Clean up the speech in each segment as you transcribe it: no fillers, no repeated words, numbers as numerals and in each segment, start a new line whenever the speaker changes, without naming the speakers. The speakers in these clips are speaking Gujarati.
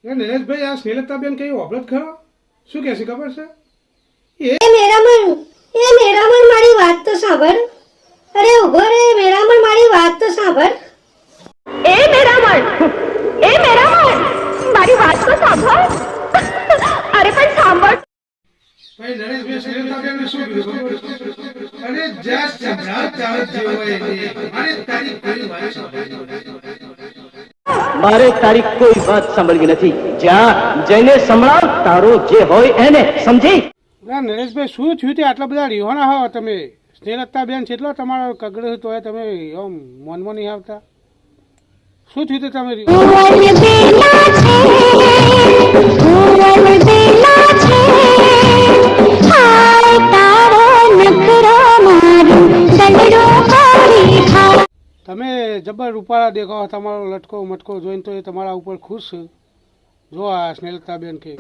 નરેશભાઈ આ સ્નેહલતાબેન કઈ ઓબળત ખરો શું કહે છે ખબર છે?
મેરામણ મારી વાત તો સાંભળ. અરે ઉભો રે મેરામણ, મારી વાત તો સાંભળ.
મેરામણ મારી વાત તો સાંભળ. અરે પણ સાંભળ.
ભાઈ નરેશભાઈ સ્નેહલતાબેન શું કીધું ખબર છે? અરે જ્યાં સંભળાવ ચાલ જેવો હોય અરે તારી કોઈ વાત
મારે તારી કોઈ વાત સાંભળવી નથી. જ્યાં જઈને સંભળાવ તારો જે હોય એને, સમજી?
ના નરેશભાઈ શું થયું તે આટલા બધા રીહોણા હો તમે? સ્નેહલતાબેન છે એટલો તમારો કગડો તો તમે આમ મોનમાં નહીં આવતા? શું થયું તે તમે તમે જબર રૂપાળા દેખો, તમારો લટકો મટકો જોઈને તો એ તમારા ઉપર ખુશ છે. જો આ સ્નેહલતાબેન કે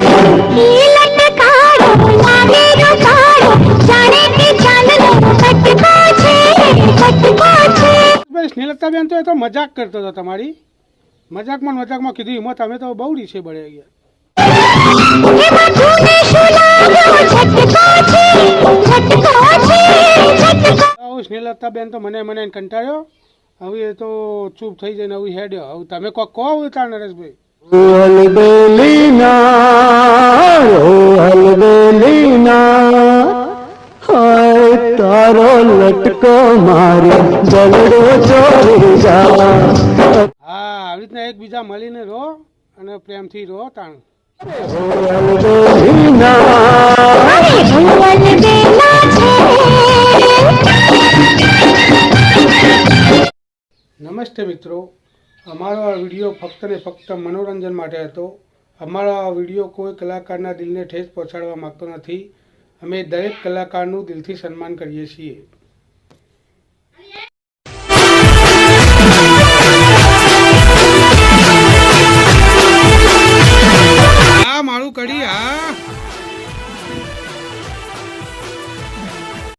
સ્નેહલતાબેન તો એ તો મજાક કરતો હતો તમારી. મજાકમાં કીધું એમાં તમે તો બહુ રીસે બળે ગયા. સ્નેહલતાબેન તો મને કંટાળ્યો. હવે એ તો ચૂપ થઈ જાય ને હવે હેડ્યો. હવે તમે કોક કહો ઉતાર નરેશભાઈ.
તારો લટકો મારી જલડો ચોરી જા.
હા આવી રીતના એકબીજા મળીને રહો અને પ્રેમથી રહો તાણ. નમસ્તે મિત્રો, અમારો આ વિડીયો ફક્ત ને ફક્ત મનોરંજન માટે હતો. અમારો આ વિડીયો કોઈ કલાકારના દિલને ઠેસ પહોંચાડવા માગતો નથી. અમે દરેક કલાકારનું દિલથી સન્માન કરીએ છીએ.